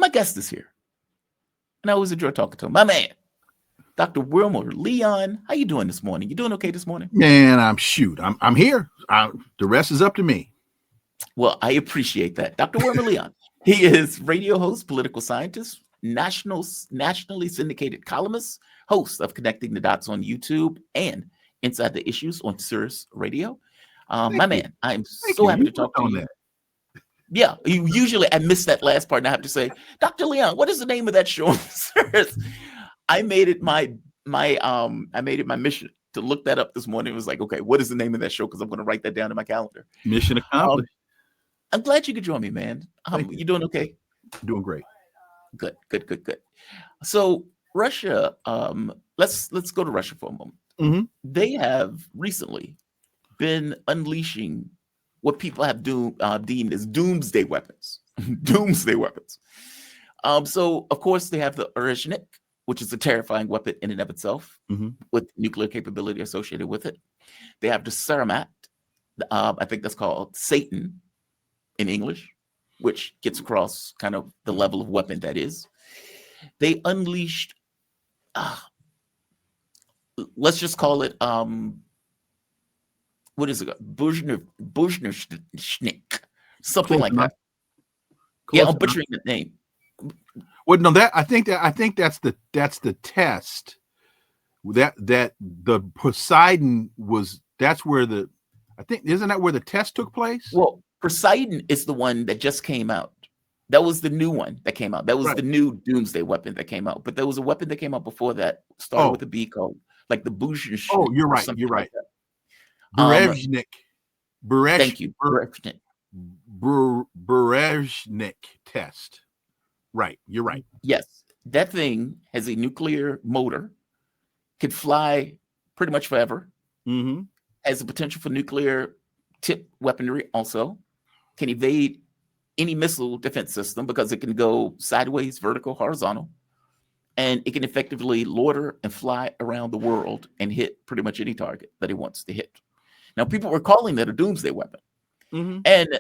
My guest is here, and I always enjoy talking to him. My man, Dr. Wilmer Leon. How you doing this morning? You doing okay this morning? Man, I'm here. The rest is up to me. Well, I appreciate that. Dr. Wilmer Leon. He is radio host, political scientist, nationally syndicated columnist, host of Connecting the Dots on YouTube and Inside the Issues on Sirius Radio. My man, I'm so happy to talk to you. Yeah, usually I miss that last part, and I have to say, Dr. Leon, what is the name of that show on Sirius? I made it my mission to look that up this morning. It was like, okay, what is the name of that show? Because I'm going to write that down in my calendar. Mission accomplished. I'm glad you could join me, man. You doing okay? Doing great. Good. So Russia, let's go to Russia for a moment. Mm-hmm. They have recently been unleashing what people have deemed as doomsday weapons. Doomsday weapons. So of course they have the Orezhnik, which is a terrifying weapon in and of itself, with nuclear capability associated with it. They have the Saramat, I think that's called Satan in English, which gets across kind of the level of weapon that is. They unleashed, let's just call it, what is it? Buzhnerschnik, something like that. Yeah, I'm butchering the name. Well, no, I think that's the test. That the Poseidon was. That's where isn't that where the test took place? Well, Poseidon is the one that just came out. That was the new one that came out. That was the new doomsday weapon that came out. But there was a weapon that came out before that, started with a B code, like the Buzhnerschnik. Oh, you're right. You're right. Like Berezhnik. Thank you. Berezhnik test. Right. You're right. Yes. That thing has a nuclear motor, could fly pretty much forever, has the potential for nuclear tip weaponry also, can evade any missile defense system because it can go sideways, vertical, horizontal, and it can effectively loiter and fly around the world and hit pretty much any target that it wants to hit. Now, people were calling that a doomsday weapon. And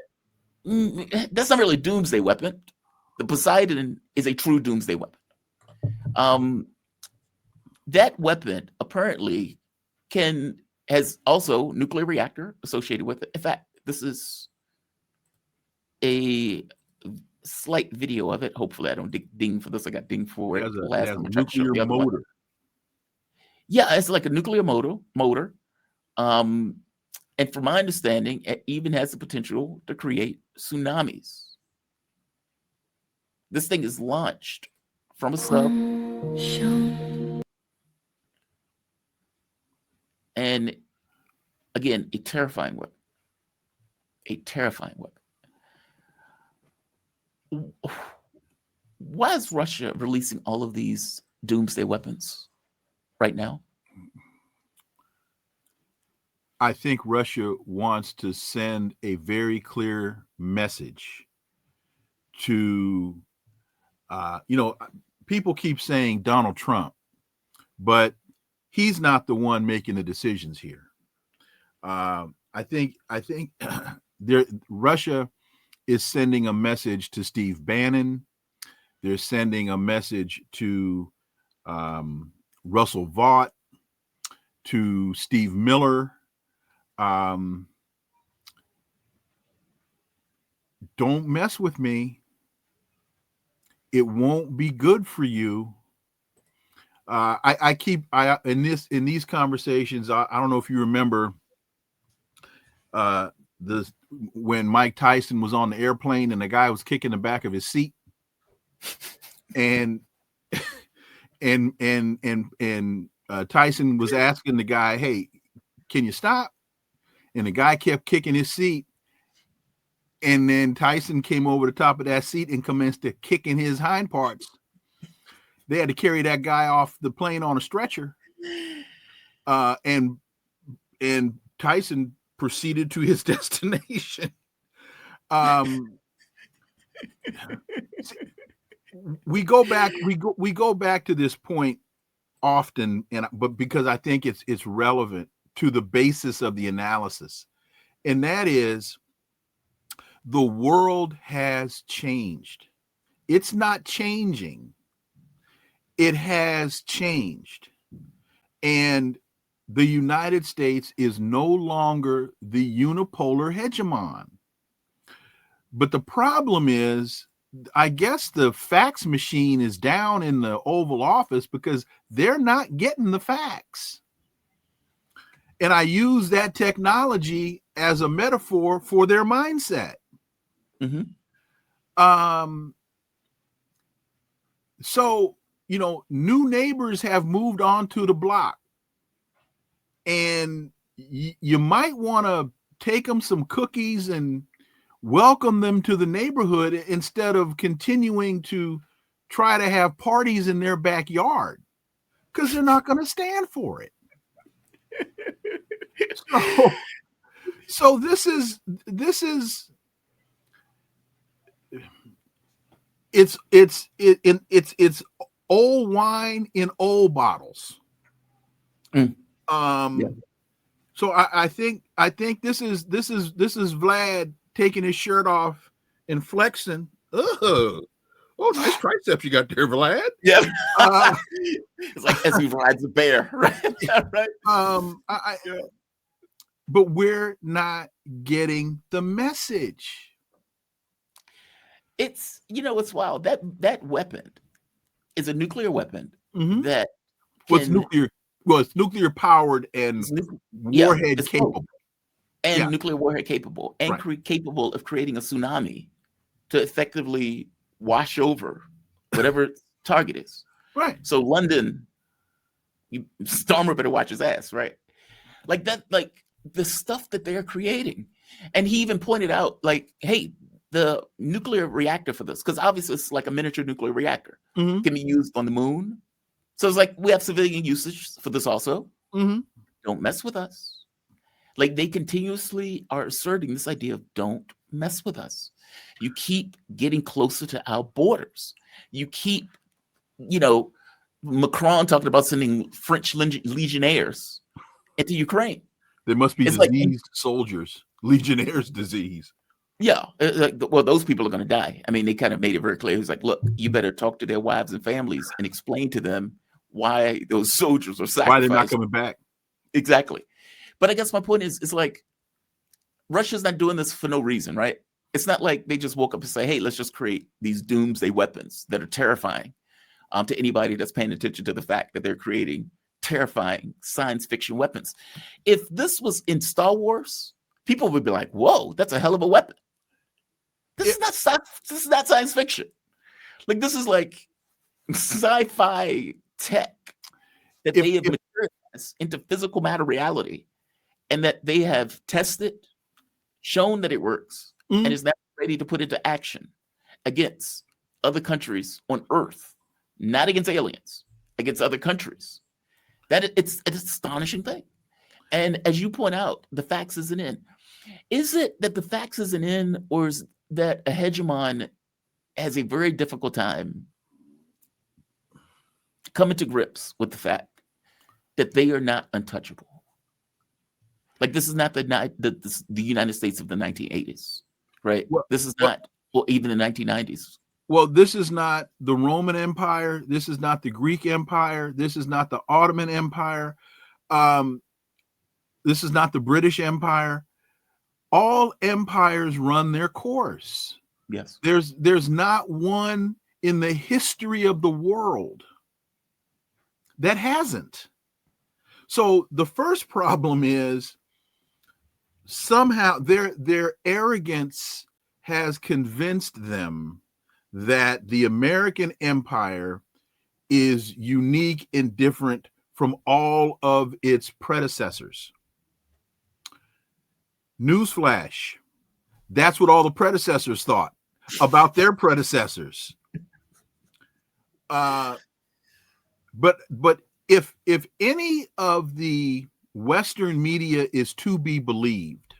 that's not really a doomsday weapon. The Poseidon is a true doomsday weapon. That weapon apparently has also nuclear reactor associated with it. In fact, this is a slight video of it. Hopefully, I don't ding for this. I got ding for it last time. Nuclear motor. Yeah, it's like a nuclear motor. And from my understanding, it even has the potential to create tsunamis. This thing is launched from a sub. And again, a terrifying weapon. A terrifying weapon. Why is Russia releasing all of these doomsday weapons right now? I think Russia wants to send a very clear message to, people keep saying Donald Trump, but he's not the one making the decisions here. I think Russia is sending a message to Steve Bannon. They're sending a message to Russell Vought, to Steve Miller. Don't mess with me. It won't be good for you. In these conversations, I don't know if you remember when Mike Tyson was on the airplane and the guy was kicking the back of his seat, and Tyson was asking the guy, "Hey, can you stop?" And the guy kept kicking his seat. And then Tyson came over the top of that seat and commenced to kicking his hind parts. They had to carry that guy off the plane on a stretcher. And Tyson proceeded to his destination. We go back to this point often, but because I think it's relevant to the basis of the analysis, and that is the world has changed. it's not changing. It has changed. And the United States is no longer the unipolar hegemon. But the problem is, I guess the fax machine is down in the Oval Office because they're not getting the facts. And I use that technology as a metaphor for their mindset. So, new neighbors have moved onto the block. And you might want to take them some cookies and welcome them to the neighborhood instead of continuing to try to have parties in their backyard, because they're not going to stand for it. So this is it's old wine in old bottles. So I think this is Vlad taking his shirt off and flexing. Oh, nice triceps you got there, Vlad. Yeah. It's like as he rides a bear, right? Right. But we're not getting the message. It's it's wild. That weapon is a nuclear weapon that it's nuclear powered and warhead capable. And nuclear warhead capable, and capable of creating a tsunami to effectively wash over whatever target is. Right. So London, Stormer better watch his ass, right? Like that, like the stuff that they're creating. And he even pointed out, like, hey, the nuclear reactor for this, because obviously it's like a miniature nuclear reactor, can be used on the moon. So it's like we have civilian usage for this also. Don't mess with us. Like they continuously are asserting this idea of don't mess with us. You keep getting closer to our borders. You keep, Macron talking about sending French legionnaires into Ukraine. There must be diseased soldiers, legionnaires disease. Yeah. Well, those people are going to die. I mean, they kind of made it very clear. He's like, look, you better talk to their wives and families and explain to them why those soldiers are sacrificed. Why they're not coming back. Exactly. But I guess my point is like, Russia's not doing this for no reason, right? It's not like they just woke up and say, hey, let's just create these doomsday weapons that are terrifying to anybody that's paying attention to the fact that they're creating terrifying science fiction weapons. If this was in Star Wars, people would be like, whoa, that's a hell of a weapon. This is not science fiction. Like, this is like sci-fi tech that they have materialized into physical matter reality, and that they have tested, shown that it works, and is now ready to put into action against other countries on Earth, not against aliens, against other countries. That it's an astonishing thing. And as you point out, the fax isn't in. Is it that the fax isn't in, or is that a hegemon has a very difficult time coming to grips with the fact that they are not untouchable? Like, this is not the United States of the 1980s, right? This is not, even the 1990s. Well, this is not the Roman Empire. This is not the Greek Empire. This is not the Ottoman Empire. This is not the British Empire. All empires run their course. Yes. There's not one in the history of the world that hasn't. So the first problem is somehow their arrogance has convinced them that the American empire is unique and different from all of its predecessors. Newsflash. That's what all the predecessors thought about their predecessors. But if any of the Western media is to be believed,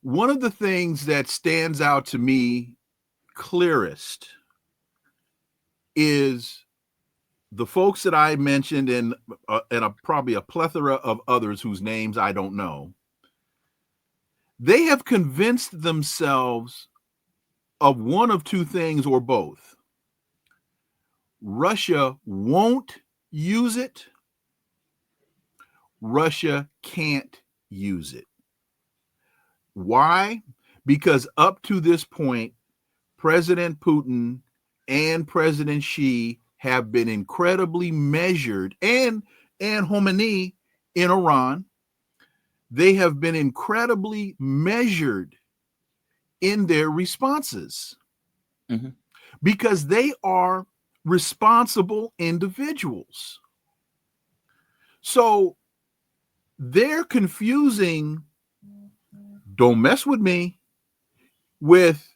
one of the things that stands out to me clearest is the folks that I mentioned and probably a plethora of others whose names I don't know. They have convinced themselves of one of two things or both. Russia won't use it. Russia can't use it. Why? Because up to this point, President Putin and President Xi have been incredibly measured, and Khomeini in Iran, they have been incredibly measured in their responses because they are responsible individuals. So they're confusing "don't mess with me" with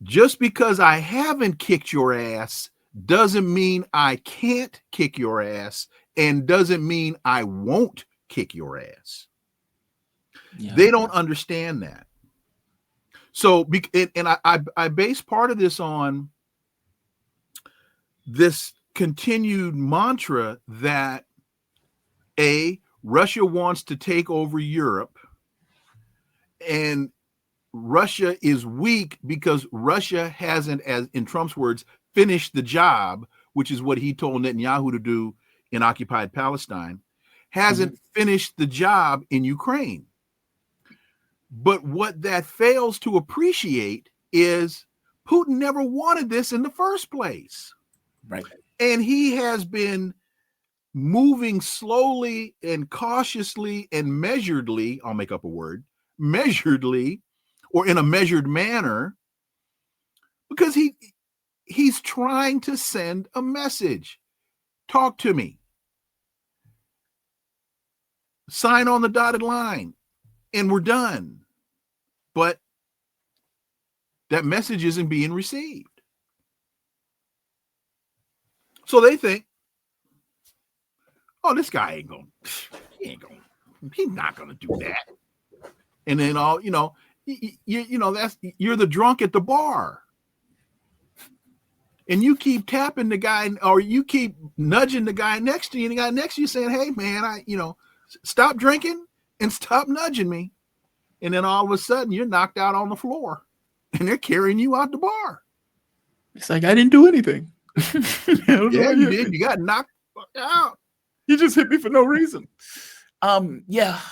"just because I haven't kicked your ass doesn't mean I can't kick your ass, and doesn't mean I won't kick your ass." Yeah. They don't understand that. So, and I base part of this on this continued mantra that Russia wants to take over Europe, and Russia is weak because Russia hasn't, as in Trump's words, finished the job, which is what he told Netanyahu to do in occupied Palestine, hasn't finished the job in Ukraine. But what that fails to appreciate is Putin never wanted this in the first place. Right. And he has been moving slowly and cautiously and measuredly, I'll make up a word, measuredly, or in a measured manner, because he's trying to send a message. Talk to me. Sign on the dotted line, and we're done. But that message isn't being received. So they think, oh, this guy he's not going to do that. And then you're the drunk at the bar. And you keep tapping the guy, or you keep nudging the guy next to you, and the guy next to you saying, "Hey man, stop drinking and stop nudging me." And then all of a sudden you're knocked out on the floor and they're carrying you out the bar. It's like, I didn't do anything. Yeah, you did. You got knocked out. You just hit me for no reason. The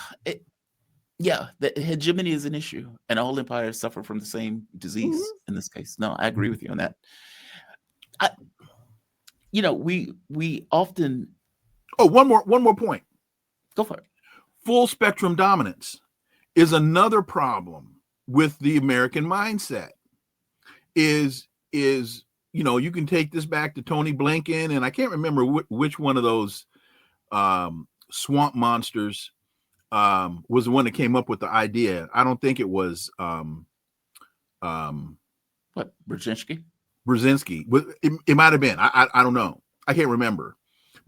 hegemony is an issue, and all empires suffer from the same disease in this case. No, I agree with you on that. We often. Oh, one more point. Go for it. Full spectrum dominance is another problem with the American mindset. You can take this back to Tony Blinken, and I can't remember which one of those swamp monsters was the one that came up with the idea. I don't think it was Brzezinski. It might have been. I don't know. I can't remember.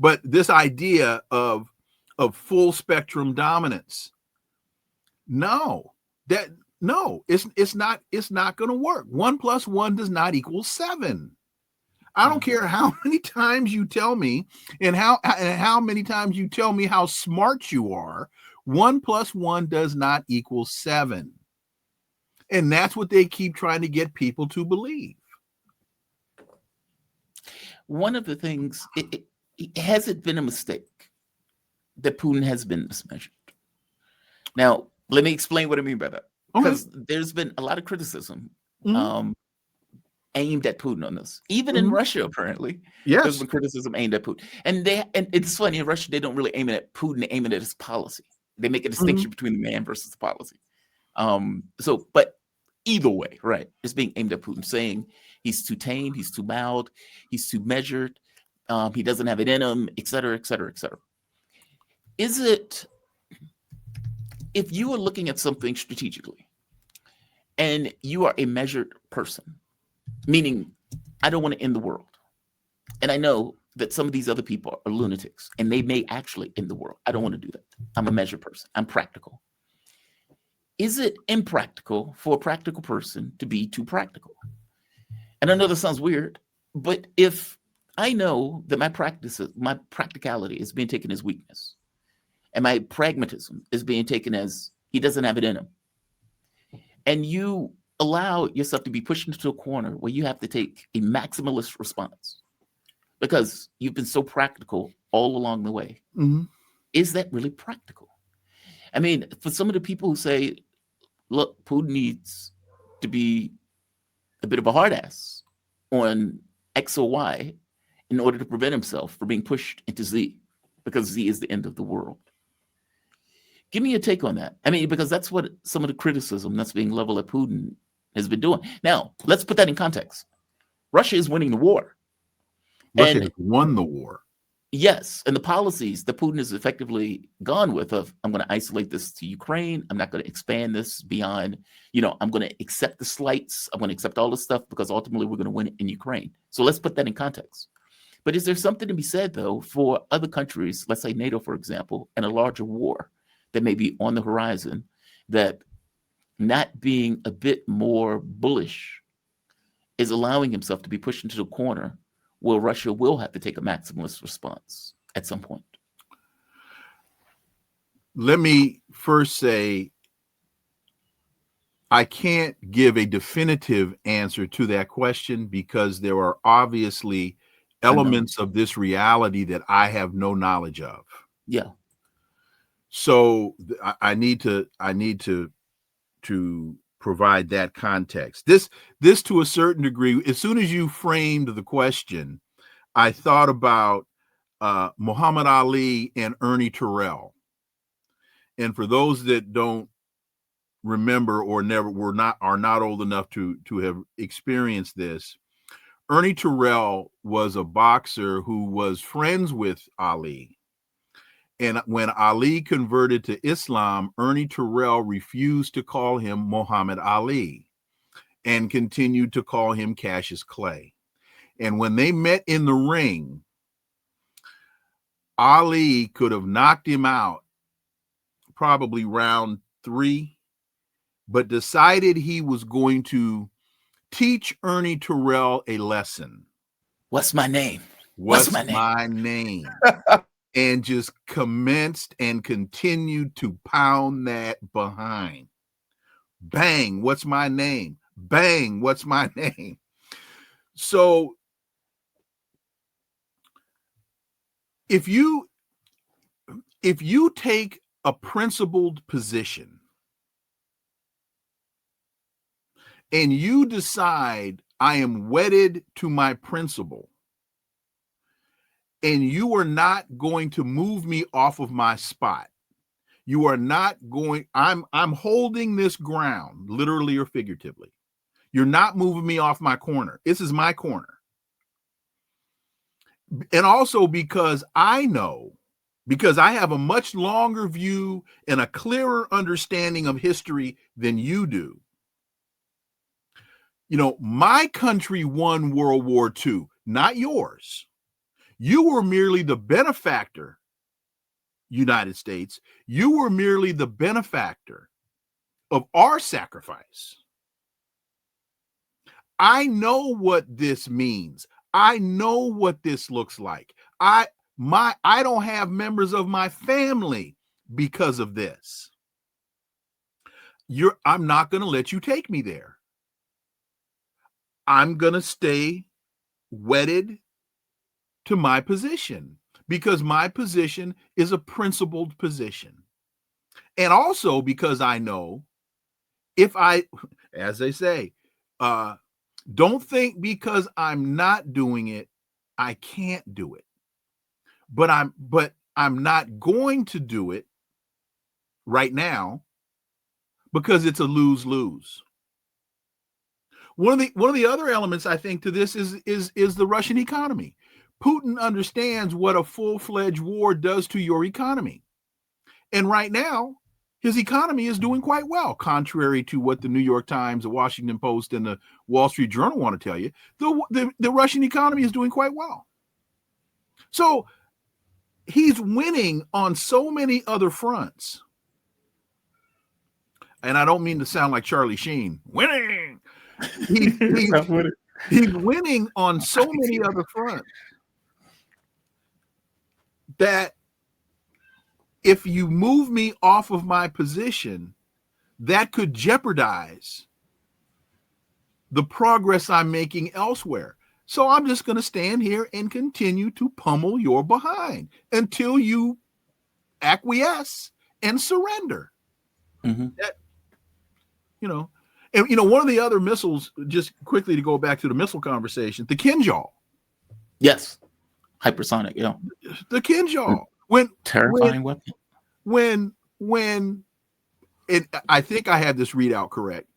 But this idea of full spectrum dominance. It's not going to work. 1 + 1 does not equal 7. I don't care how many times you tell me and how many times you tell me how smart you are. 1 + 1 does not equal 7. And that's what they keep trying to get people to believe. One of the things, has it been a mistake that Putin has been mismeasured? Now, let me explain what I mean by that. Because there's been a lot of criticism aimed at Putin on this. Even in Russia, apparently. Yes. There's been criticism aimed at Putin. And it's funny, in Russia, they don't really aim it at Putin, they aim it at his policy. They make a distinction between the man versus the policy. But either way, right, it's being aimed at Putin, saying he's too tame, he's too mild, he's too measured, he doesn't have it in him, et cetera, et cetera, et cetera. Is it, if you are looking at something strategically and you are a measured person, meaning I don't want to end the world, and I know that some of these other people are lunatics and they may actually end the world. I don't want to do that. I'm a measured person. I'm practical. Is it impractical for a practical person to be too practical? And I know that sounds weird, but if I know that my practicality is being taken as weakness, and my pragmatism is being taken as he doesn't have it in him, and you allow yourself to be pushed into a corner where you have to take a maximalist response because you've been so practical all along the way. Is that really practical? I mean, for some of the people who say, look, Putin needs to be a bit of a hard ass on X or Y in order to prevent himself from being pushed into Z, because Z is the end of the world. Give me a take on that. I mean, because that's what some of the criticism that's being leveled at Putin has been doing. Now, let's put that in context. Russia is winning the war. Russia has won the war. Yes, and the policies that Putin has effectively gone with of, I'm going to isolate this to Ukraine. I'm not going to expand this beyond, I'm going to accept the slights. I'm going to accept all this stuff because ultimately we're going to win in Ukraine. So let's put that in context. But is there something to be said, though, for other countries, let's say NATO, for example, and a larger war that may be on the horizon, that not being a bit more bullish is allowing himself to be pushed into the corner where Russia will have to take a maximalist response at some point? Let me first say, I can't give a definitive answer to that question because there are obviously elements of this reality that I have no knowledge of. Yeah. So I need to provide that context. This to a certain degree, as soon as you framed the question, I thought about Muhammad Ali and Ernie Terrell. And for those that don't remember or are not old enough to have experienced this, Ernie Terrell was a boxer who was friends with Ali. And when Ali converted to Islam, Ernie Terrell refused to call him Muhammad Ali and continued to call him Cassius Clay. And when they met in the ring, Ali could have knocked him out probably round 3, but decided he was going to teach Ernie Terrell a lesson. What's my name? What's my name? And just commenced and continued to pound that behind. Bang, what's my name? Bang, what's my name? So if you take a principled position and you decide I am wedded to my principle, and you are not going to move me off of my spot. You are not going, I'm holding this ground, literally or figuratively. You're not moving me off my corner. This is my corner. And also because I know, because I have a much longer view and a clearer understanding of history than you do. My country won World War II, not yours. You were merely the benefactor, United States. You were merely the benefactor of our sacrifice. I know what this means. I know what this looks like. I don't have members of my family because of this. I'm not going to let you take me there. I'm going to stay wedded to my position because my position is a principled position. And also because I know as they say, don't think because I'm not doing it, I can't do it. But I'm not going to do it right now because it's a lose-lose. One of the other elements I think to this is the Russian economy. Putin understands what a full-fledged war does to your economy. And right now, his economy is doing quite well, contrary to what the New York Times, the Washington Post, and the Wall Street Journal want to tell you. The Russian economy is doing quite well. So he's winning on so many other fronts. And I don't mean to sound like Charlie Sheen. Winning! He's winning on so many other fronts that if you move me off of my position, that could jeopardize the progress I'm making elsewhere. So I'm just going to stand here and continue to pummel your behind until you acquiesce and surrender. That, and one of the other missiles, just quickly to go back to the missile conversation, the Kinjal. Yes. Hypersonic, yeah. The Kinjal. Terrifying weapon. When and I think I had this readout correct.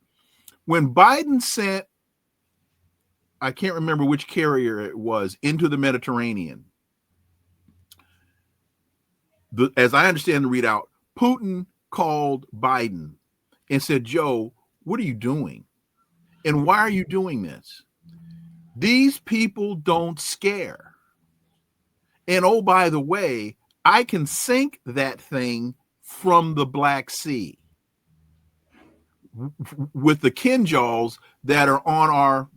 When Biden sent, I can't remember which carrier it was, into the Mediterranean, as I understand the readout, Putin called Biden and said, Joe, what are you doing? And why are you doing this? These people don't scare. And oh, by the way, I can sink that thing from the Black Sea with the Kinjals that are on our,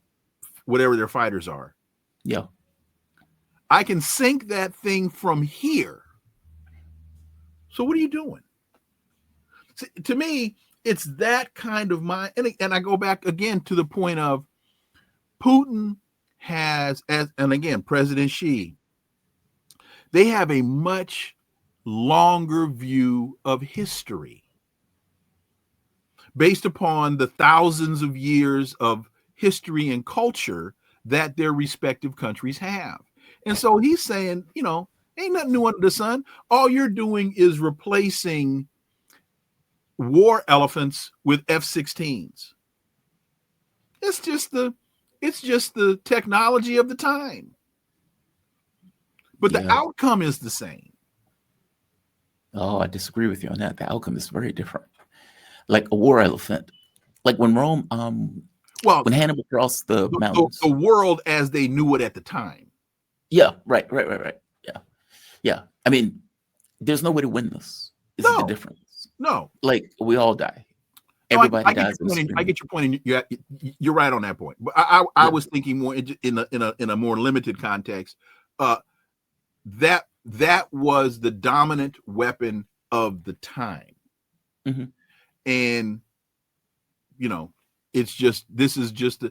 whatever their fighters are. Yeah. I can sink that thing from here. So what are you doing? To me, it's that kind of mind. And I go back again to the point of Putin has, and again, President Xi, they have a much longer view of history based upon the thousands of years of history and culture that their respective countries have. And so he's saying, ain't nothing new under the sun. All you're doing is replacing war elephants with F-16s. It's just the technology of the time. But the outcome is the same. Oh, I disagree with you on that. The outcome is very different. Like a war elephant, like when Rome, when Hannibal crossed the mountains, the world as they knew it at the time. Yeah, right. Yeah. I mean, there's no way to win this. This is the difference. No, like we all die. Everybody dies. I get your point, and you're right on that point. But I was thinking more in a more limited context. That was the dominant weapon of the time. Mm-hmm. And it's just, this is just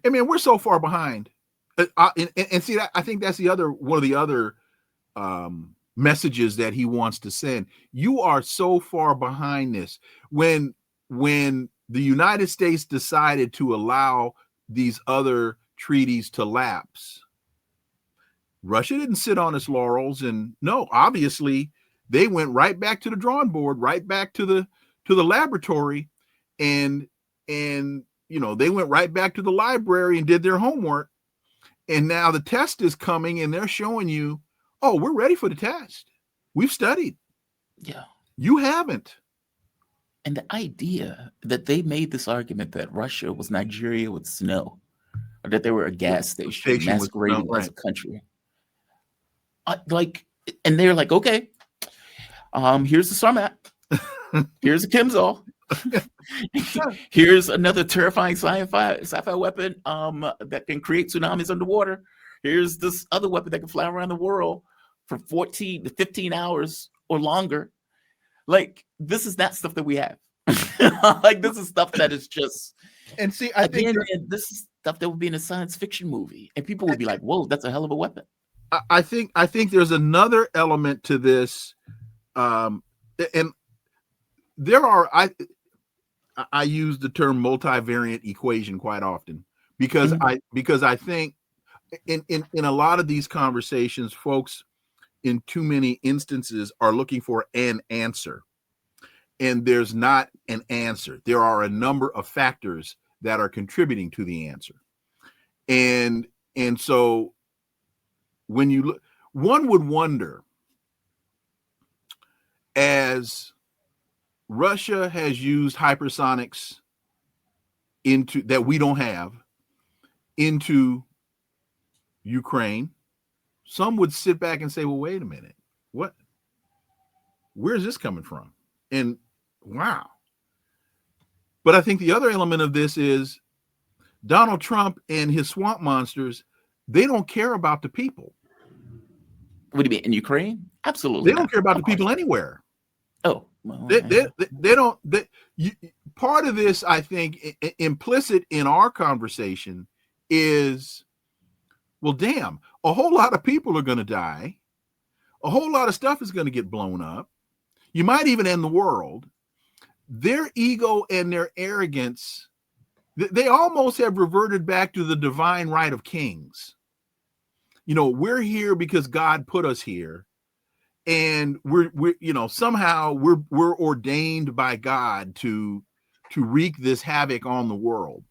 we're so far behind. And see, I think that's one of the other messages that he wants to send. You are so far behind this. When the United States decided to allow these other treaties to lapse, Russia didn't sit on its laurels, and no, obviously they went right back to the drawing board, right back to the laboratory, and they went right back to the library and did their homework. And now the test is coming, and they're showing you, oh, we're ready for the test. We've studied. Yeah. You haven't. And the idea that they made this argument that Russia was Nigeria with snow, or that they were a gas station masquerading as a country. And they're like, okay, here's the Sarmat. Here's a Kimzal. Here's another terrifying sci-fi weapon that can create tsunamis underwater. Here's this other weapon that can fly around the world for 14 to 15 hours or longer. Like, this is not stuff that we have. Like, this is stuff that is just, and see, I think this is stuff that would be in a science fiction movie, and people would be like, whoa, that's a hell of a weapon. I think there's another element to this, and there are, I use the term multivariate equation quite often because I think in a lot of these conversations, folks in too many instances are looking for an answer, and there's not an answer. There are a number of factors that are contributing to the answer. And so when you look, one would wonder, as Russia has used hypersonics that we don't have into Ukraine, some would sit back and say, well, wait a minute, where's this coming from? And wow. But I think the other element of this is Donald Trump and his swamp monsters, they don't care about the people. What do you mean, in Ukraine? Absolutely. They don't care about the people anywhere. Oh, They don't. Part of this, I think, implicit in our conversation is, well, damn, a whole lot of people are going to die. A whole lot of stuff is going to get blown up. You might even end the world. Their ego and their arrogance, they almost have reverted back to the divine right of kings. We're here because God put us here. And we're somehow we're ordained by God to wreak this havoc on the world.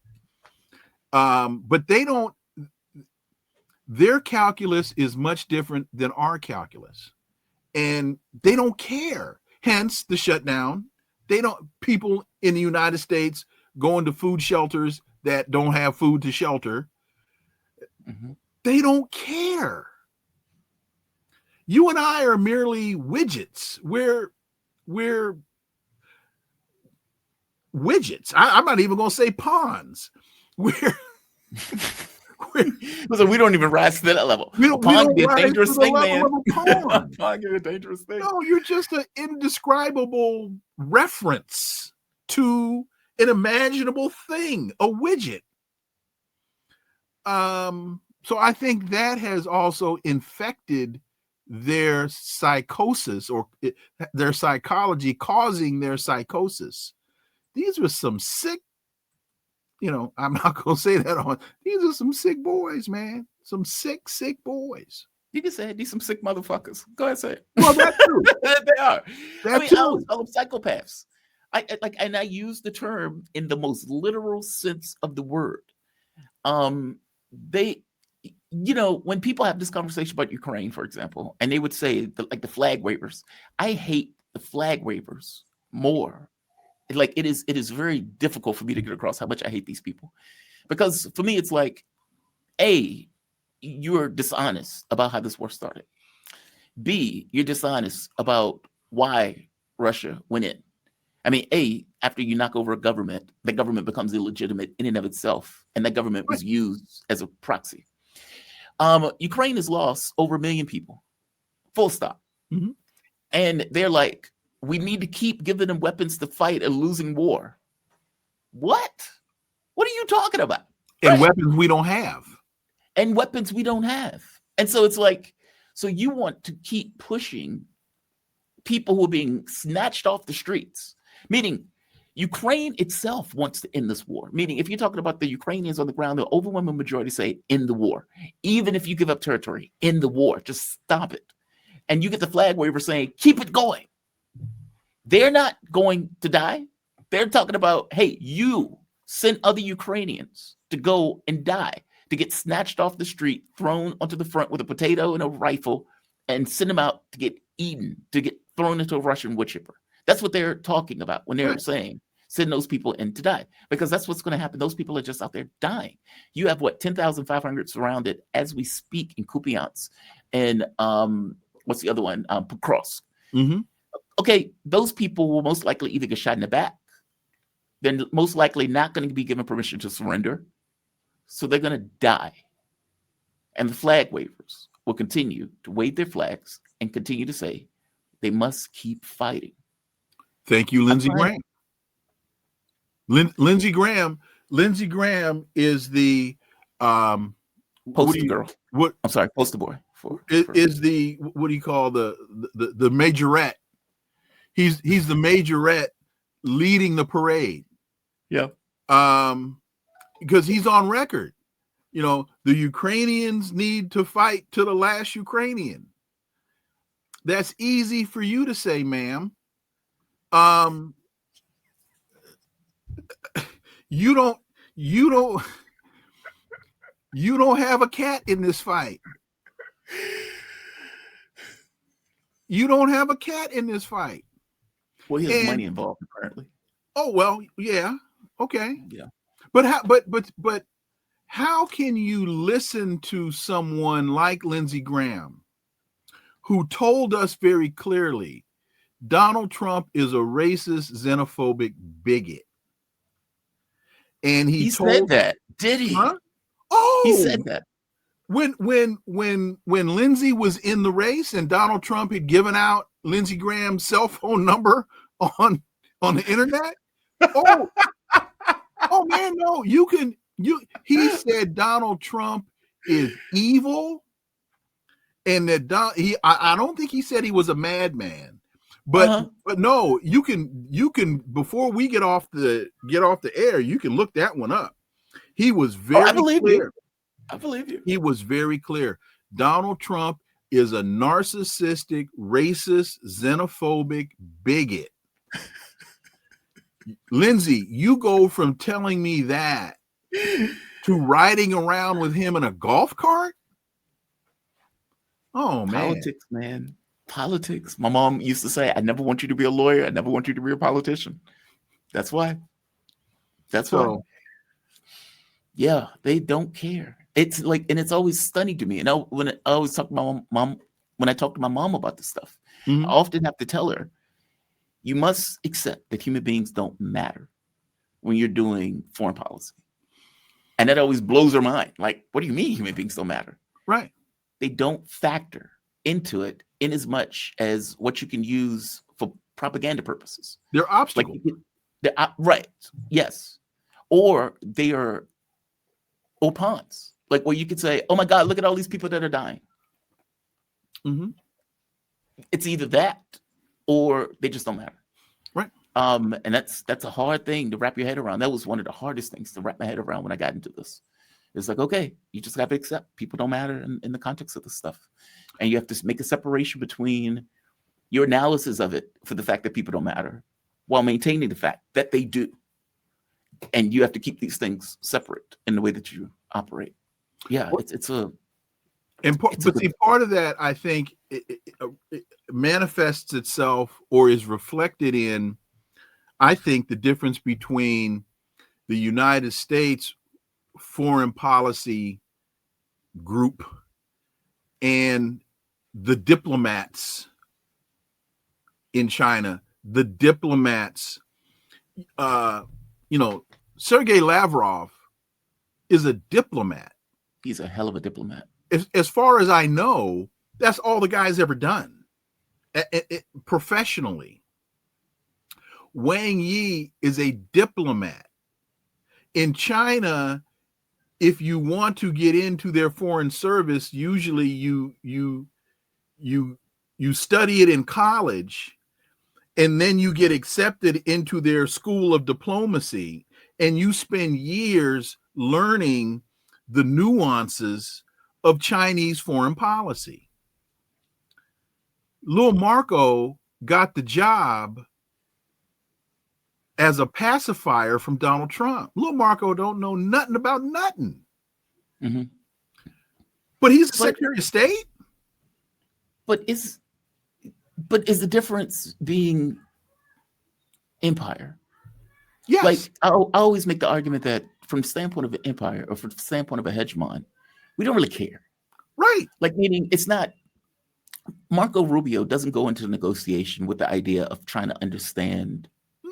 But they don't. Their calculus is much different than our calculus, and they don't care. Hence the shutdown. People in the United States going to food shelters that don't have food to shelter. Mm-hmm. They don't care. You and I are merely widgets. We're widgets. I'm not even going to say pawns. So we don't even rise to that level. Pawn can be a dangerous thing, man. Pawn can be a dangerous thing. No, you're just an indescribable reference to an imaginable thing, a widget. So I think that has also infected their psychosis, or their psychology causing their psychosis. These were some sick, I'm not going to say that on. These are some sick boys, man. Some sick boys. You can say these some sick motherfuckers. Go ahead, say it. Well, that's true. They are. I call them psychopaths. I use the term in the most literal sense of the word. When people have this conversation about Ukraine, for example, and they would say the flag wavers, I hate the flag wavers more. It is very difficult for me to get across how much I hate these people, because for me it's like, A, you're dishonest about how this war started. B, you're dishonest about why Russia went in. I mean, A, after you knock over a government, the government becomes illegitimate in and of itself, and that government was used as a proxy. Ukraine has lost over 1 million people, full stop. Mm-hmm. And they're like, we need to keep giving them weapons to fight a losing war. What are you talking about? And weapons we don't have. And so it's like, so you want to keep pushing people who are being snatched off the streets, meaning Ukraine itself wants to end this war. Meaning, if you're talking about the Ukrainians on the ground, the overwhelming majority say end the war. Even if you give up territory, end the war, just stop it. And you get the flag waver saying, keep it going. They're not going to die. They're talking about, hey, you send other Ukrainians to go and die, to get snatched off the street, thrown onto the front with a potato and a rifle, and send them out to get eaten, to get thrown into a Russian wood chipper. That's what they're talking about when they're saying send those people in to die, because that's what's going to happen. Those people are just out there dying. You have 10,500 surrounded as we speak in Kupiansk, and what's the other one? Pokrovsk. Mm-hmm. Okay, those people will most likely either get shot in the back. They're most likely not going to be given permission to surrender, so they're going to die. And the flag wavers will continue to wave their flags and continue to say they must keep fighting. Thank you, Lindsey Graham. Lindsey Graham is the poster girl. Poster boy is the, what do you call the majorette? He's the majorette leading the parade. Yeah. Because he's on record. The Ukrainians need to fight to the last Ukrainian. That's easy for you to say, ma'am. You don't have a cat in this fight. You don't have a cat in this fight. Well, he has money involved, apparently. Oh, well, yeah. Okay. Yeah. But how can you listen to someone like Lindsey Graham, who told us very clearly Donald Trump is a racist, xenophobic bigot? And he said that, did he? Huh? Oh, he said that. When Lindsey was in the race and Donald Trump had given out Lindsey Graham's cell phone number on the internet? Oh man, no, he said Donald Trump is evil, and that I don't think he said he was a madman. But no, you can before we get off the air, you can look that one up. He was very clear. I believe you. He was very clear. Donald Trump is a narcissistic, racist, xenophobic bigot. Lindsay, you go from telling me that to riding around with him in a golf cart? Oh, man. Politics, man. Politics. My mom used to say, I never want you to be a lawyer. I never want you to be a politician. That's why. Why. Yeah, they don't care. It's like, and it's always stunning to me. And when I always talk to my mom, when I talk to my mom about this stuff, I often have to tell her, you must accept that human beings don't matter when you're doing foreign policy. And that always blows her mind. Like, what do you mean human beings don't matter? Right. They don't factor into it in as much as what you can use for propaganda purposes. They're obstacles. Right. Yes. Or they are pawns. Like where you could say, oh my God, look at all these people that are dying. It's either that or they just don't matter. Right. And that's a hard thing to wrap your head around. That was one of the hardest things to wrap my head around when I got into this. It's like, okay, you just got to accept people don't matter in the context of this stuff. And you have to make a separation between your analysis of it for the fact that people don't matter while maintaining the fact that they do. And you have to keep these things separate in the way that you operate. Yeah, part of that, I think, it manifests itself or is reflected in, I think, the difference between the United States foreign policy group and the diplomats in China. The diplomats, Sergei Lavrov is a diplomat. He's a hell of a diplomat. As far as I know, that's all the guy's ever done professionally. Wang Yi is a diplomat. In China, if you want to get into their foreign service, usually you study it in college, and then you get accepted into their school of diplomacy, and you spend years learning the nuances of Chinese foreign policy. Lil Marco got the job as a pacifier from Donald Trump. Lil Marco don't know nothing about nothing. But he's the Secretary of State. But is the difference being empire? Yes. Like I always make the argument that from the standpoint of an empire or from the standpoint of a hegemon, we don't really care. Right. Like meaning it's not, Marco Rubio doesn't go into negotiation with the idea of trying to understand,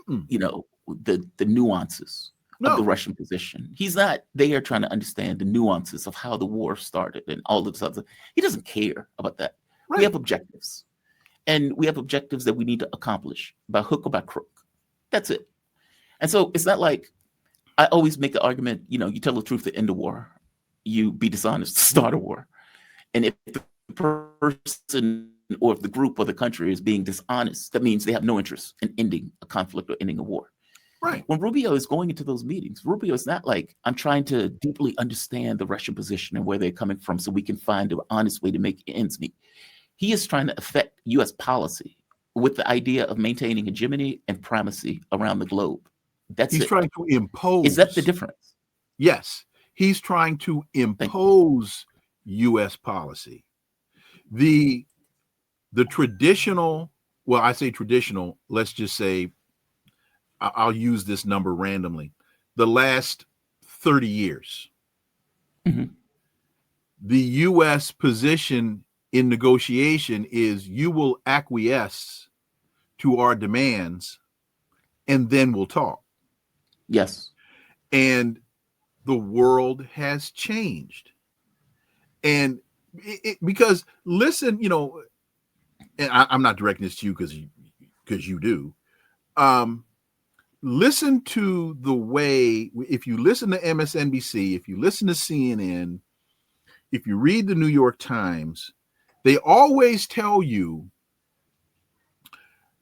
the nuances of the Russian position. He's not there trying to understand the nuances of how the war started and all of this other. He doesn't care about that. Right. We have objectives. And we have objectives that we need to accomplish by hook or by crook. That's it. And so it's not like, I always make the argument, you tell the truth to end the war. You be dishonest to start a war. And if the person or if the group or the country is being dishonest, that means they have no interest in ending a conflict or ending a war. Right. When Rubio is going into those meetings, Rubio is not like, I'm trying to deeply understand the Russian position and where they're coming from so we can find an honest way to make ends meet. He is trying to affect U.S. policy with the idea of maintaining hegemony and primacy around the globe. He's trying to impose. Is that the difference? Yes. He's trying to impose U.S. policy. The traditional, well, I say traditional, let's just say, I'll use this number randomly, the last 30 years, the U.S. position in negotiation is you will acquiesce to our demands and then we'll talk. Yes. And the world has changed. And because listen, and I'm not directing this to you because you do, Listen to the way, if you listen to MSNBC, if you listen to CNN, if you read the New York Times, they always tell you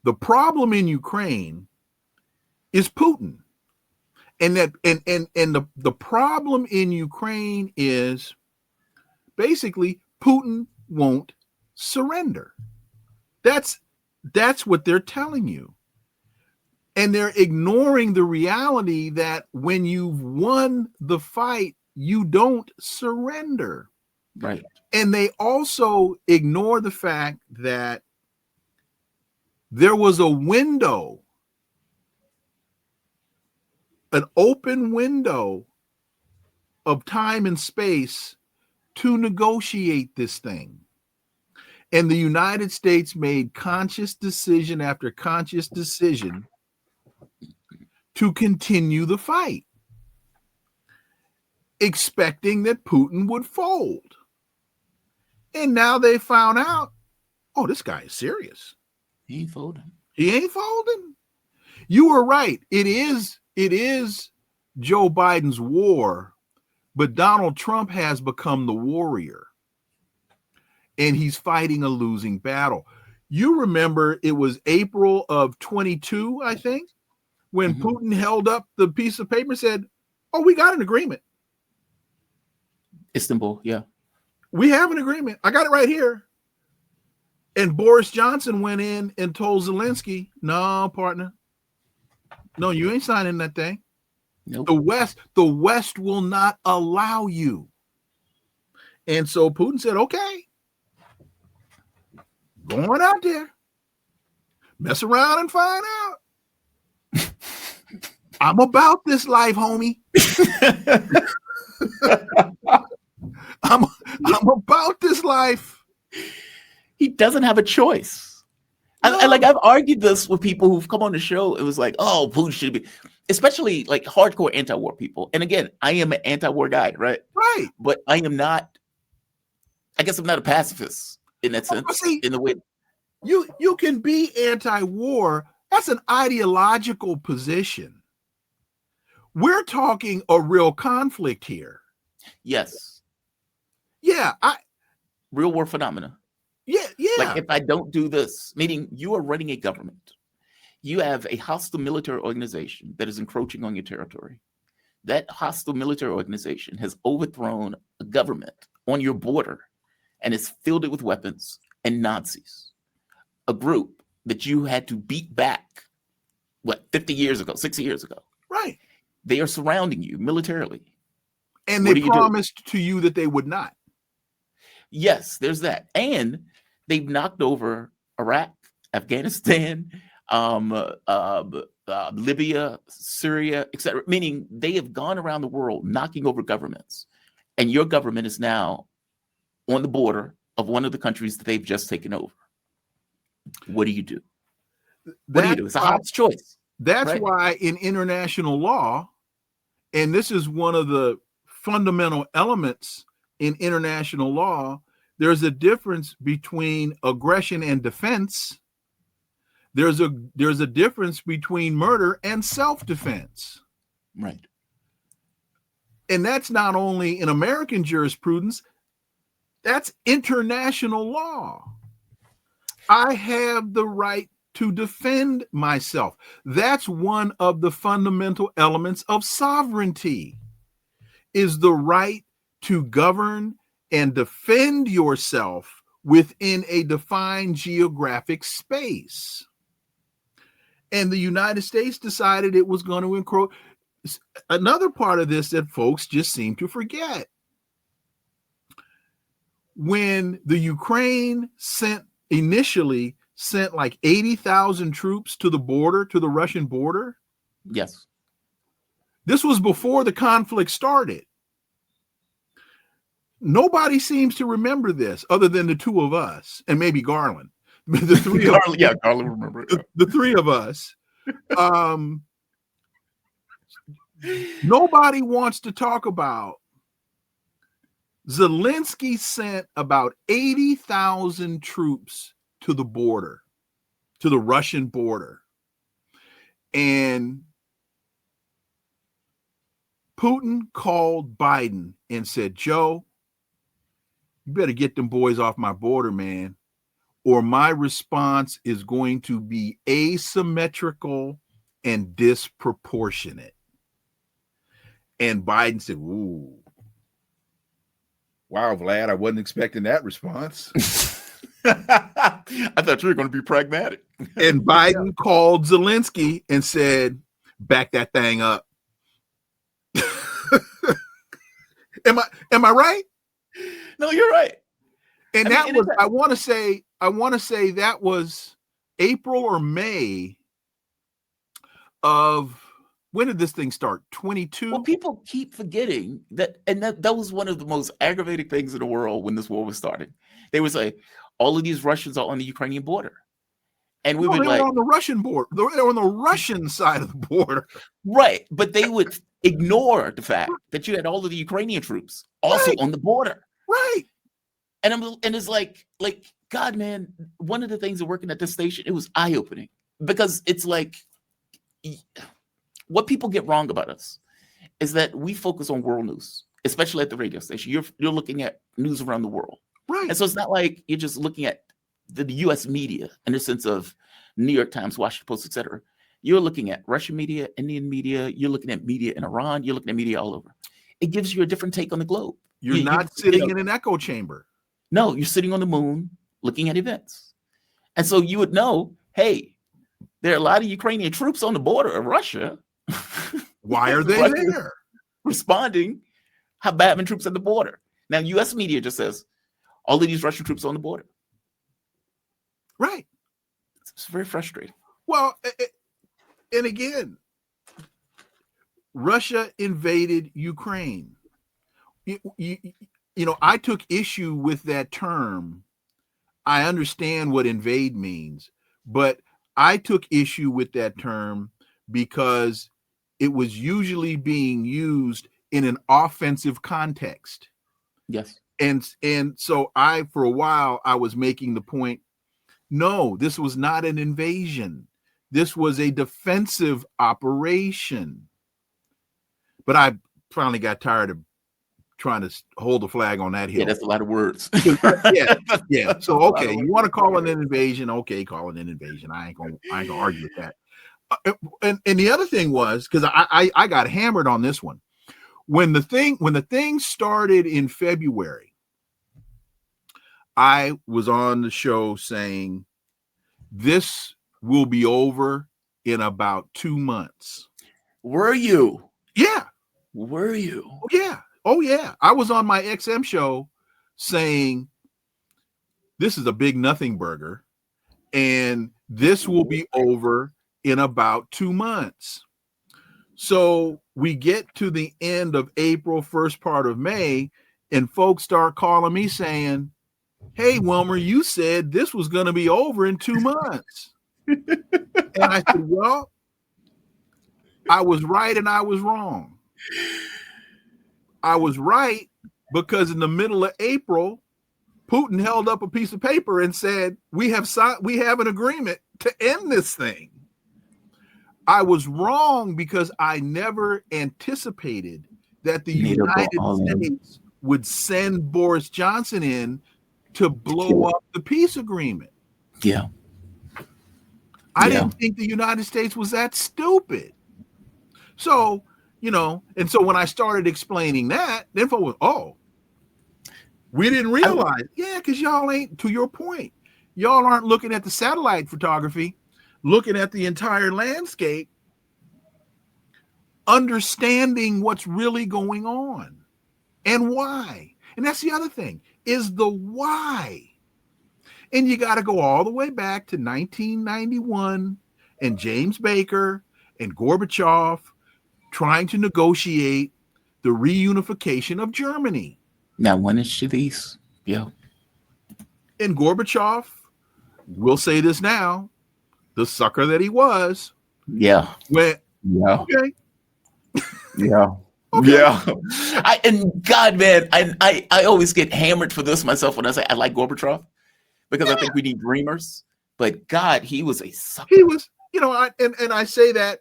the problem in Ukraine is Putin. And the problem in Ukraine is basically Putin won't surrender. That's what they're telling you. And they're ignoring the reality that when you've won the fight, you don't surrender. Right. And they also ignore the fact that there was a window, an open window of time and space to negotiate this thing. And the United States made conscious decision after conscious decision to continue the fight, expecting that Putin would fold. And now they found out, oh, this guy is serious. He ain't folding. He ain't folding. You were right. It is Joe Biden's war, but Donald Trump has become the warrior. And he's fighting a losing battle. You remember it was April of 22, I think, when Putin held up the piece of paper and said, oh, we got an agreement. Istanbul, yeah. We have an agreement. I got it right here. And Boris Johnson went in and told Zelensky, no, partner. No, you ain't signing that thing. Nope. The West will not allow you. And so Putin said, okay, go on out there. Mess around and find out. I'm about this life, homie. I'm about this life. He doesn't have a choice. No. I've argued this with people who've come on the show. It was like, oh, Putin should be, especially like hardcore anti-war people. And again, I am an anti-war guy, right? Right. But I guess I'm not a pacifist in that sense. See, in the way you can be anti-war. That's an ideological position. We're talking a real conflict here. Yes. Yeah. Real war phenomena. Yeah. Like if I don't do this, meaning you are running a government, you have a hostile military organization that is encroaching on your territory. That hostile military organization has overthrown a government on your border and has filled it with weapons and Nazis, a group that you had to beat back, 60 years ago. Right. They are surrounding you militarily. And they promised to you that they would not. Yes, there's that. And they've knocked over Iraq, Afghanistan, Libya, Syria, etc. Meaning they have gone around the world knocking over governments. And your government is now on the border of one of the countries that they've just taken over. What do you do? It's a hard choice. That's why in international law, and this is one of the fundamental elements in international law, there's a difference between aggression and defense. There's a difference between murder and self-defense. Right. And that's not only in American jurisprudence, that's international law. I have the right to defend myself. That's one of the fundamental elements of sovereignty, is the right to govern and defend yourself within a defined geographic space. And the United States decided it was going to encroach. Another part of this that folks just seem to forget. When the Ukraine initially sent like 80,000 troops to the border, to the Russian border. Yes. This was before the conflict started. Nobody seems to remember this other than the two of us and maybe Garland. The three of us. Yeah, Garland remember it. The three of us. Nobody wants to talk about Zelensky sent about 80,000 troops to the border, to the Russian border. And Putin called Biden and said, Joe, you better get them boys off my border, man, or my response is going to be asymmetrical and disproportionate. And Biden said, ooh, wow, Vlad, I wasn't expecting that response. I thought you were going to be pragmatic. And Biden called Zelensky and said, back that thing up. Am I right? No, you're right. And I want to say that was April or May of, when did this thing start? 22? Well, people keep forgetting that, and that was one of the most aggravating things in the world when this war was starting. They would say, all of these Russians are on the Ukrainian border. And we would they were on the Russian border. They were on the Russian side of the border. Right. But they would ignore the fact that you had all of the Ukrainian troops also on the border. Right. And it's like, God, man, one of the things of working at this station, it was eye-opening, because it's like, what people get wrong about us is that we focus on world news, especially at the radio station. You're looking at news around the world. Right. And so it's not like you're just looking at the U.S. media in the sense of New York Times, Washington Post, etc. You're looking at Russian media, Indian media. You're looking at media in Iran. You're looking at media all over. It gives you a different take on the globe. You're not sitting in an echo chamber. No, you're sitting on the moon looking at events. And so you would know, hey, there are a lot of Ukrainian troops on the border of Russia. Why are they there? Responding, have having troops at the border. Now, U.S. media just says, all of these Russian troops on the border. Right. It's very frustrating. Well, and again, Russia invaded Ukraine. You know, I took issue with that term. I understand what invade means, but I took issue with that term because it was usually being used in an offensive context. Yes. And so for a while, I was making the point, no, this was not an invasion. This was a defensive operation. But I finally got tired of trying to hold the flag on that hill. Yeah, that's a lot of words. Yeah. So, okay, you want to call it an invasion? Okay, call it an invasion. I ain't gonna argue with that. And the other thing was, because I got hammered on this one. When the thing started in February, I was on the show saying this will be over in about 2 months. Were you? Yeah. Were you? Yeah. Oh, yeah. I was on my XM show saying this is a big nothing burger and this will be over in about 2 months. So we get to the end of April, first part of May, and folks start calling me saying, hey, Wilmer, you said this was going to be over in 2 months. And I said, well, I was right and I was wrong. I was right because in the middle of April, Putin held up a piece of paper and said, we have an agreement to end this thing. I was wrong because I never anticipated that the United States would send Boris Johnson in to blow up the peace agreement. Yeah. I didn't think the United States was that stupid. So, and so when I started explaining that, then folks was, we didn't realize. Yeah, because y'all ain't, to your point, y'all aren't looking at the satellite photography, looking at the entire landscape, understanding what's really going on and why. And that's the other thing, is the why. And you got to go all the way back to 1991 and James Baker and Gorbachev trying to negotiate the reunification of Germany. Now, when is Chavez? Yeah. And Gorbachev, we'll say this now, the sucker that he was. Yeah. Went, okay. Yeah. Okay. Yeah. And God, man, I always get hammered for this myself when I say I like Gorbachev because I think we need dreamers. But God, he was a sucker. I say that.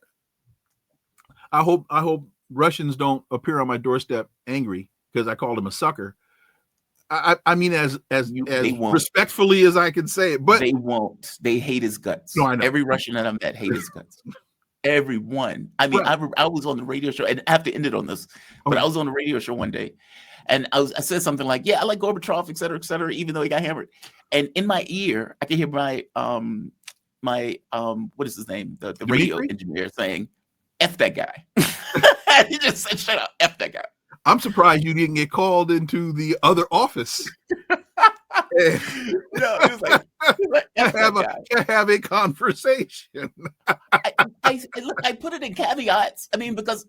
I hope Russians don't appear on my doorstep angry because I called him a sucker. I mean, as respectfully as I can say it, but they won't. They hate his guts. No, I know. Every Russian that I met hate his guts. Everyone. I mean, right. I was on the radio show, and I have to end it on this, but I was on the radio show one day, and I said something like, "Yeah, I like Gorbachev, et cetera," even though he got hammered. And in my ear, I could hear my what is his name, the radio engineer saying, "F that guy." He just said, "Shut up, F that guy." I'm surprised you didn't get called into the other office. It was like have a conversation. I put it in caveats. I mean, because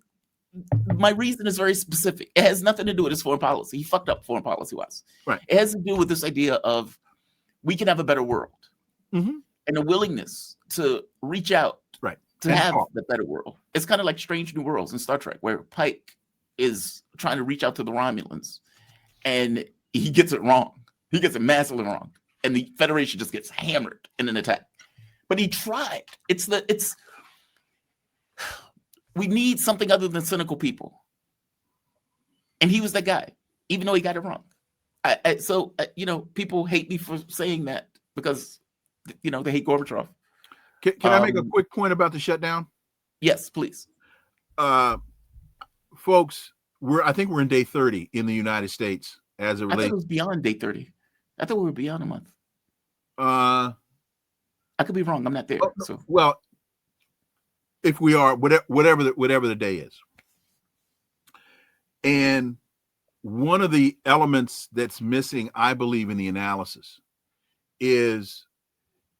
my reason is very specific. It has nothing to do with his foreign policy. He fucked up foreign policy wise. Right. It has to do with this idea of we can have a better world, and a willingness to reach out, to have the better world. It's kind of like Strange New Worlds in Star Trek, where Pike is trying to reach out to the Romulans, and he gets it wrong. He gets it massively wrong, and the Federation just gets hammered in an attack. But he tried. We need something other than cynical people, and he was that guy, even though he got it wrong. So people hate me for saying that because they hate Gorbachev. Can I make a quick point about the shutdown? Yes, please. Folks, I think we're in day 30 in the United States as it relates. I thought it was beyond day 30. I thought we were beyond a month. I could be wrong. I'm not there. So well, if we are, whatever the day is, and one of the elements that's missing, I believe, in the analysis is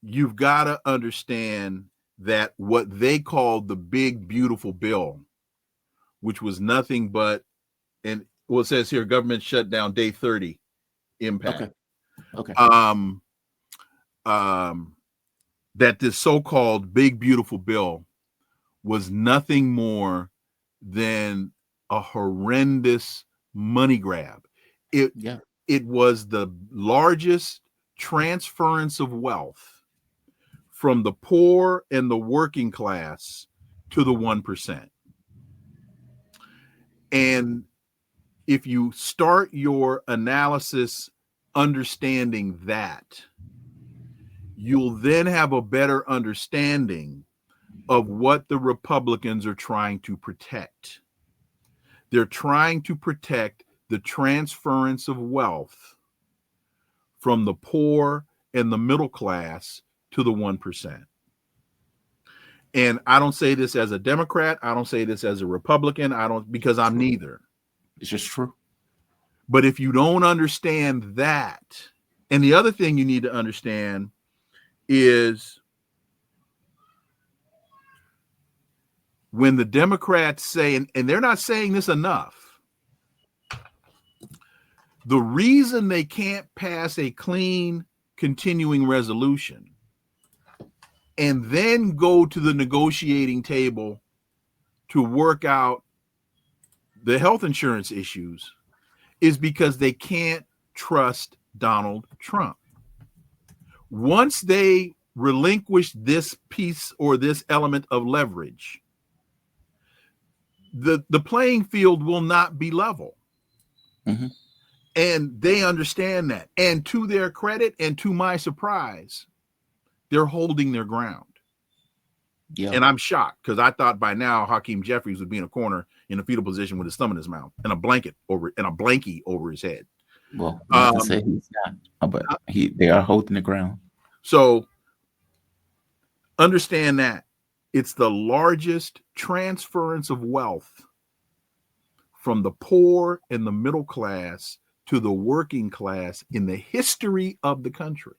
you've got to understand that what they called the big beautiful bill, which was nothing but, and it says here, government shutdown day 30 impact. Okay. That this so-called big beautiful bill was nothing more than a horrendous money grab. It was the largest transference of wealth from the poor and the working class to the 1%. And if you start your analysis understanding that, you'll then have a better understanding of what the Republicans are trying to protect. They're trying to protect the transference of wealth from the poor and the middle class to the 1%. And I don't say this as a Democrat. I don't say this as a Republican. Because I'm neither. It's just true. But if you don't understand that, and the other thing you need to understand is when the Democrats say, and they're not saying this enough, the reason they can't pass a clean continuing resolution and then go to the negotiating table to work out the health insurance issues is because they can't trust Donald Trump. Once they relinquish this piece or this element of leverage, the playing field will not be level. Mm-hmm. And they understand that. And to their credit and to my surprise, they're holding their ground. Yeah. And I'm shocked because I thought by now Hakeem Jeffries would be in a corner in a fetal position with his thumb in his mouth and a blankie over his head. Well, not to say he's not, but they are holding the ground. So understand that it's the largest transference of wealth from the poor and the middle class to the working class in the history of the country.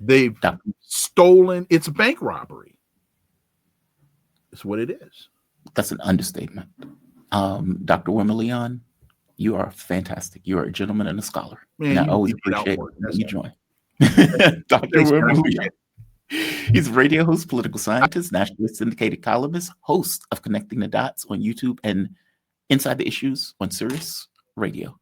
They've stolen. It's a bank robbery. It's what it is. That's an understatement. Dr. Wilmer Leon, you are fantastic. You are a gentleman and a scholar. Man, and I always appreciate when you join. Dr. Wilmer Leon. He's a radio host, political scientist, nationally syndicated columnist, host of Connecting the Dots on YouTube and Inside the Issues on Sirius Radio.